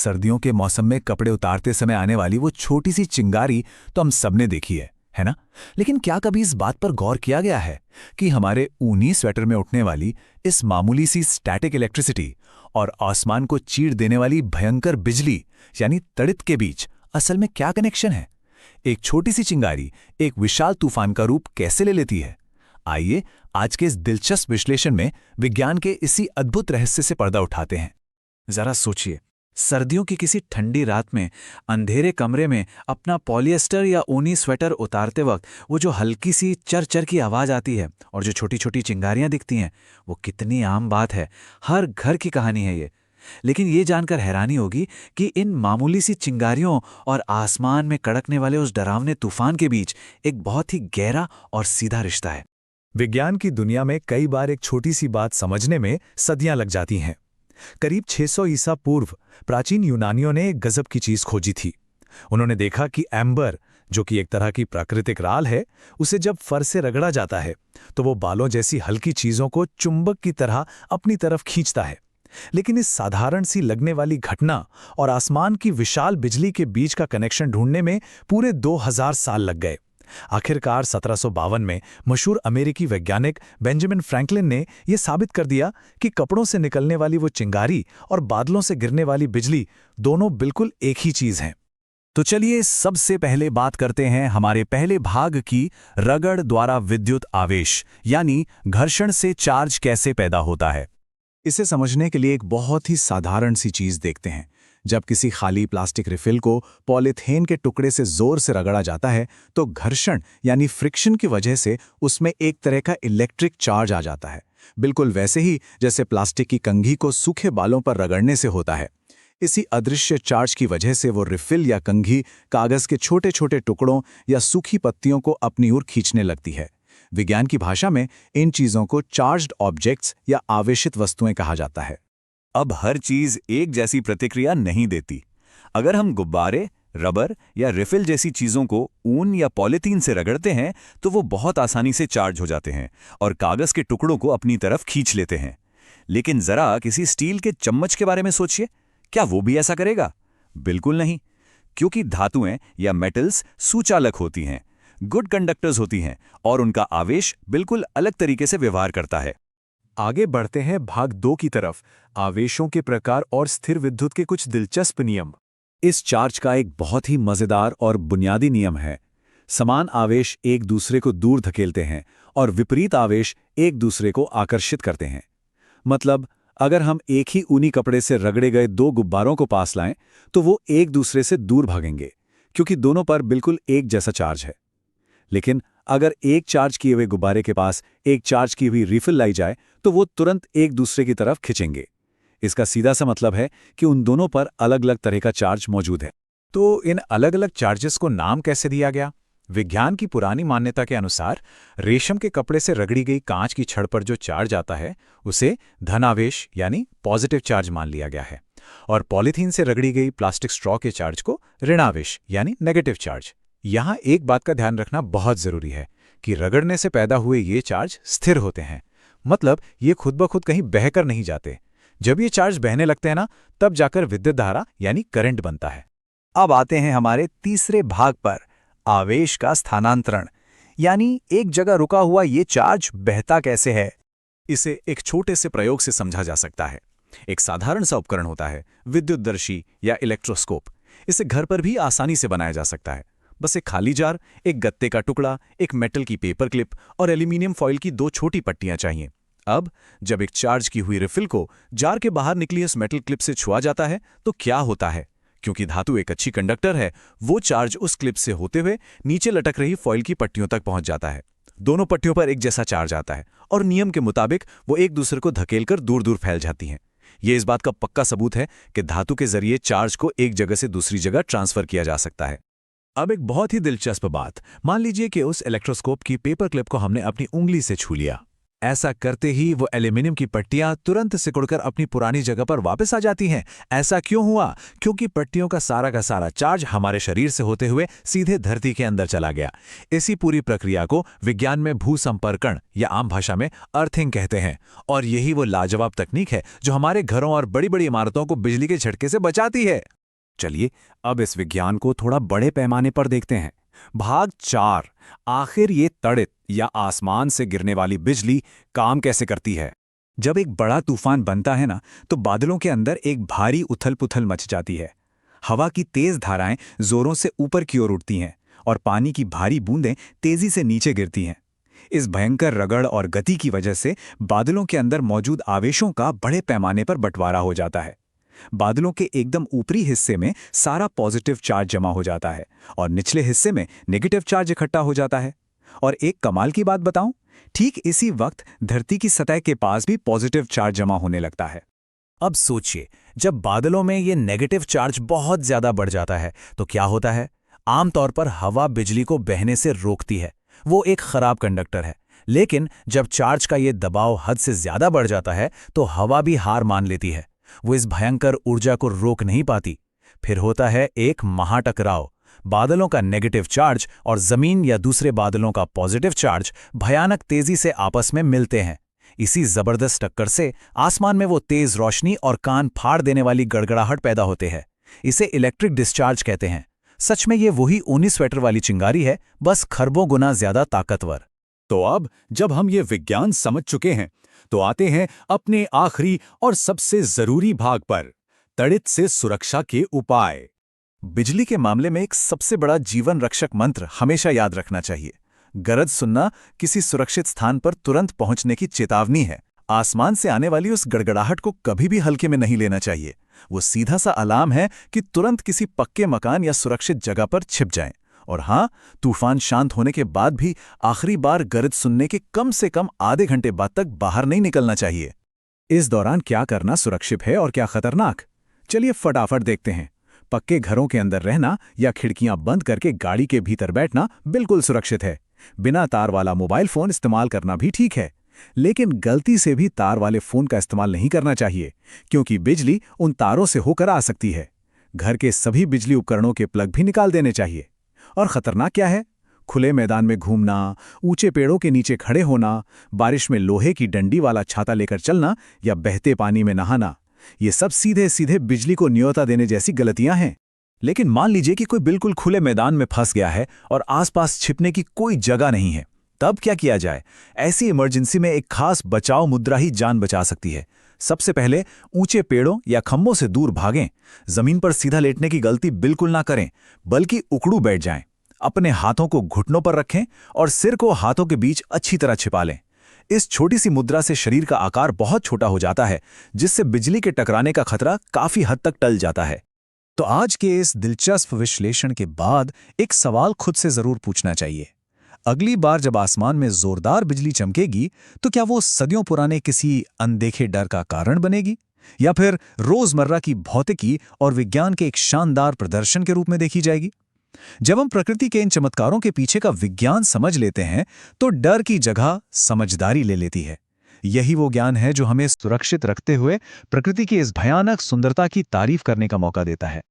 सर्दियों के मौसम में कपड़े उतारते समय आने वाली वो छोटी सी चिंगारी तो हम सबने देखी है ना? लेकिन क्या कभी इस बात पर गौर किया गया है कि हमारे ऊनी स्वेटर में उठने वाली इस मामूली सी स्टैटिक इलेक्ट्रिसिटी और आसमान को चीर देने वाली भयंकर बिजली यानी तड़ित के बीच असल में क्या कनेक्शन है? एक छोटी सी चिंगारी एक विशाल तूफान का रूप कैसे ले लेती है? आइए आज के इस दिलचस्प विश्लेषण में विज्ञान के इसी अद्भुत रहस्य से पर्दा उठाते हैं। जरा सोचिए, सर्दियों की किसी ठंडी रात में अंधेरे कमरे में अपना पॉलिएस्टर या ऊनी स्वेटर उतारते वक्त वो जो हल्की सी चर की आवाज़ आती है और जो छोटी छोटी चिंगारियां दिखती हैं, वो कितनी आम बात है। हर घर की कहानी है ये। लेकिन ये जानकर हैरानी होगी कि इन मामूली सी चिंगारियों और आसमान में कड़कने वाले उस डरावने तूफान के बीच एक बहुत ही गहरा और सीधा रिश्ता है। विज्ञान की दुनिया में कई बार एक छोटी सी बात समझने में सदियां लग जाती हैं। करीब 600 ईसा पूर्व प्राचीन यूनानियों ने एक गजब की चीज खोजी थी। उन्होंने देखा कि एम्बर, जो कि एक तरह की प्राकृतिक राल है, उसे जब फर से रगड़ा जाता है तो वो बालों जैसी हल्की चीजों को चुंबक की तरह अपनी तरफ खींचता है। लेकिन इस साधारण सी लगने वाली घटना और आसमान की विशाल बिजली के बीच का कनेक्शन ढूंढने में पूरे 2000 साल लग गए। आखिरकार 1752 में मशहूर अमेरिकी वैज्ञानिक बेंजामिन फ्रैंकलिन ने यह साबित कर दिया कि कपड़ों से निकलने वाली वो चिंगारी और बादलों से गिरने वाली बिजली दोनों बिल्कुल एक ही चीज हैं। तो चलिए सबसे पहले बात करते हैं हमारे पहले भाग की, रगड़ द्वारा विद्युत आवेश यानी घर्षण से चार्ज कैसे पैदा होता है। इसे समझने के लिए एक बहुत ही साधारण सी चीज देखते हैं। जब किसी खाली प्लास्टिक रिफिल को पॉलीथीन के टुकड़े से जोर से रगड़ा जाता है तो घर्षण यानी फ्रिक्शन की वजह से उसमें एक तरह का इलेक्ट्रिक चार्ज आ जाता है, बिल्कुल वैसे ही जैसे प्लास्टिक की कंघी को सूखे बालों पर रगड़ने से होता है। इसी अदृश्य चार्ज की वजह से वो रिफिल या कंघी कागज के छोटे छोटे टुकड़ों या सूखी पत्तियों को अपनी ओर खींचने लगती है। विज्ञान की भाषा में इन चीजों को चार्ज्ड ऑब्जेक्ट्स या आवेशित वस्तुएं कहा जाता है। अब हर चीज एक जैसी प्रतिक्रिया नहीं देती। अगर हम गुब्बारे, रबर या रिफिल जैसी चीजों को ऊन या पॉलीथीन से रगड़ते हैं तो वो बहुत आसानी से चार्ज हो जाते हैं और कागज के टुकड़ों को अपनी तरफ खींच लेते हैं। लेकिन जरा किसी स्टील के चम्मच के बारे में सोचिए, क्या वो भी ऐसा करेगा? बिल्कुल नहीं, क्योंकि धातुएं या मेटल्स सुचालक होती हैं, गुड कंडक्टर्स होती हैं और उनका आवेश बिल्कुल अलग तरीके से व्यवहार करता है। आगे बढ़ते हैं भाग 2 की तरफ, आवेशों के प्रकार और स्थिर विद्युत के कुछ दिलचस्प नियम। इस चार्ज का एक बहुत ही मजेदार और बुनियादी नियम है। समान आवेश एक दूसरे को दूर धकेलते हैं और विपरीत आवेश एक दूसरे को आकर्षित करते हैं। मतलब अगर हम एक ही ऊनी कपड़े से रगड़े गए 2 गुब्बारों को पास लाएं तो वो एक दूसरे से दूर भागेंगे, क्योंकि दोनों पर बिल्कुल एक जैसा चार्ज है। लेकिन अगर एक चार्ज किए हुए गुब्बारे के पास एक चार्ज की हुई रिफिल लाई जाए तो वो तुरंत एक दूसरे की तरफ खिंचेंगे। इसका सीधा सा मतलब है कि उन दोनों पर अलग अलग तरह का चार्ज मौजूद है। तो इन अलग अलग चार्जेस को नाम कैसे दिया गया? विज्ञान की पुरानी मान्यता के अनुसार रेशम के कपड़े से रगड़ी गई कांच की छड़ पर जो चार्ज आता है उसे धनावेश यानी पॉजिटिव चार्ज मान लिया गया है, और पॉलीथीन से रगड़ी गई प्लास्टिक स्ट्रॉ के चार्ज को ऋणावेश यानी नेगेटिव चार्ज। यहाँ एक बात का ध्यान रखना बहुत जरूरी है कि रगड़ने से पैदा हुए ये चार्ज स्थिर होते हैं, मतलब ये खुद ब खुद कहीं बहकर नहीं जाते। जब ये चार्ज बहने लगते हैं ना, तब जाकर विद्युत धारा यानी करंट बनता है। अब आते हैं हमारे तीसरे भाग पर, आवेश का स्थानांतरण यानी एक जगह रुका हुआ ये चार्ज बहता कैसे है। इसे एक छोटे से प्रयोग से समझा जा सकता है। एक साधारण सा उपकरण होता है, विद्युतदर्शी या इलेक्ट्रोस्कोप। इसे घर पर भी आसानी से बनाया जा सकता है। बस एक खाली जार, एक गत्ते का टुकड़ा, एक मेटल की पेपर क्लिप और एल्यूमिनियम फॉइल की 2 छोटी पट्टियां चाहिए। अब जब एक चार्ज की हुई रिफिल को जार के बाहर निकली इस मेटल क्लिप से छुआ जाता है तो क्या होता है? क्योंकि धातु एक अच्छी कंडक्टर है, वो चार्ज उस क्लिप से होते हुए नीचे लटक रही फॉइल की पट्टियों तक पहुंच जाता है। दोनों पट्टियों पर एक जैसा चार्ज आता है और नियम के मुताबिक वो एक दूसरे को धकेलकर दूर दूर फैल जाती हैं। ये इस बात का पक्का सबूत है कि धातु के जरिए चार्ज को एक जगह से दूसरी जगह ट्रांसफर किया जा सकता है। अब एक बहुत ही दिलचस्प बात, मान लीजिए कि उस इलेक्ट्रोस्कोप की पेपर क्लिप को हमने अपनी उंगली से छू लिया। ऐसा करते ही वो एल्यूमिनियम की पट्टियां तुरंत सिकुड़कर अपनी पुरानी जगह पर वापस आ जाती हैं। ऐसा क्यों हुआ? क्योंकि पट्टियों का सारा चार्ज हमारे शरीर से होते हुए सीधे धरती के अंदर चला गया। इसी पूरी प्रक्रिया को विज्ञान में भूसंपर्कण या आम भाषा में अर्थिंग कहते हैं। और यही वो लाजवाब तकनीक है जो हमारे घरों और बड़ी बड़ी इमारतों को बिजली के झटके से बचाती है। चलिए अब इस विज्ञान को थोड़ा बड़े पैमाने पर देखते हैं। भाग 4, आखिर ये तड़ित या आसमान से गिरने वाली बिजली काम कैसे करती है। जब एक बड़ा तूफान बनता है ना, तो बादलों के अंदर एक भारी उथल-पुथल मच जाती है। हवा की तेज धाराएं जोरों से ऊपर की ओर उठती हैं और पानी की भारी बूंदें तेजी से नीचे गिरती हैं। इस भयंकर रगड़ और गति की वजह से बादलों के अंदर मौजूद आवेशों का बड़े पैमाने पर बंटवारा हो जाता है। बादलों के एकदम ऊपरी हिस्से में सारा पॉजिटिव चार्ज जमा हो जाता है और निचले हिस्से में नेगेटिव चार्ज इकट्ठा हो जाता है। और एक कमाल की बात बताऊं, ठीक इसी वक्त धरती की सतह के पास भी पॉजिटिव चार्ज जमा होने लगता है। अब सोचिए, जब बादलों में ये नेगेटिव चार्ज बहुत ज्यादा बढ़ जाता है तो क्या होता है? आमतौर पर हवा बिजली को बहने से रोकती है, वो एक खराब कंडक्टर है। लेकिन जब चार्ज का ये दबाव हद से ज्यादा बढ़ जाता है तो हवा भी हार मान लेती है, वो इस भयंकर ऊर्जा को रोक नहीं पाती। फिर होता है एक महाटकराव। बादलों का नेगेटिव चार्ज और जमीन या दूसरे बादलों का पॉजिटिव चार्ज भयानक तेजी से आपस में मिलते हैं। इसी जबरदस्त टक्कर से आसमान में वो तेज रोशनी और कान फाड़ देने वाली गड़गड़ाहट पैदा होते हैं। इसे इलेक्ट्रिक डिस्चार्ज कहते हैं। सच में ये वही ऊनी स्वेटर वाली चिंगारी है, बस खरबों गुना ज्यादा ताकतवर। तो अब जब हम ये विज्ञान समझ चुके हैं, तो आते हैं अपने आखिरी और सबसे जरूरी भाग पर, तड़ित से सुरक्षा के उपाय। बिजली के मामले में एक सबसे बड़ा जीवन रक्षक मंत्र हमेशा याद रखना चाहिए। गरज सुनना किसी सुरक्षित स्थान पर तुरंत पहुंचने की चेतावनी है। आसमान से आने वाली उस गड़गड़ाहट को कभी भी हल्के में नहीं लेना चाहिए। वो सीधा सा अलार्म है कि तुरंत किसी पक्के मकान या सुरक्षित जगह पर छिप जाएं। और हाँ, तूफान शांत होने के बाद भी आखिरी बार गरज सुनने के कम से कम आधे घंटे बाद तक बाहर नहीं निकलना चाहिए। इस दौरान क्या करना सुरक्षित है और क्या खतरनाक, चलिए फटाफट देखते हैं। पक्के घरों के अंदर रहना या खिड़कियां बंद करके गाड़ी के भीतर बैठना बिल्कुल सुरक्षित है। बिना तार वाला मोबाइल फोन इस्तेमाल करना भी ठीक है, लेकिन गलती से भी तार वाले फोन का इस्तेमाल नहीं करना चाहिए, क्योंकि बिजली उन तारों से होकर आ सकती है। घर के सभी बिजली उपकरणों के प्लग भी निकाल देने चाहिए। और खतरनाक क्या है? खुले मैदान में घूमना, ऊंचे पेड़ों के नीचे खड़े होना, बारिश में लोहे की डंडी वाला छाता लेकर चलना या बहते पानी में नहाना, ये सब सीधे सीधे बिजली को न्योता देने जैसी गलतियां हैं। लेकिन मान लीजिए कि कोई बिल्कुल खुले मैदान में फंस गया है और आसपास छिपने की कोई जगह नहीं है, तब क्या किया जाए? ऐसी इमरजेंसी में एक खास बचाव मुद्रा ही जान बचा सकती है। सबसे पहले ऊंचे पेड़ों या खंभों से दूर भागें। जमीन पर सीधा लेटने की गलती बिल्कुल ना करें, बल्कि उकड़ू बैठ जाएं। अपने हाथों को घुटनों पर रखें और सिर को हाथों के बीच अच्छी तरह छिपा लें। इस छोटी सी मुद्रा से शरीर का आकार बहुत छोटा हो जाता है, जिससे बिजली के टकराने का खतरा काफी हद तक टल जाता है। तो आज के इस दिलचस्प विश्लेषण के बाद एक सवाल खुद से जरूर पूछना चाहिए। अगली बार जब आसमान में जोरदार बिजली चमकेगी, तो क्या वो सदियों पुराने किसी अनदेखे डर का कारण बनेगी, या फिर रोजमर्रा की भौतिकी और विज्ञान के एक शानदार प्रदर्शन के रूप में देखी जाएगी? जब हम प्रकृति के इन चमत्कारों के पीछे का विज्ञान समझ लेते हैं, तो डर की जगह समझदारी ले लेती है। यही वो ज्ञान है जो हमें सुरक्षित रखते हुए प्रकृति की इस भयानक सुंदरता की तारीफ करने का मौका देता है।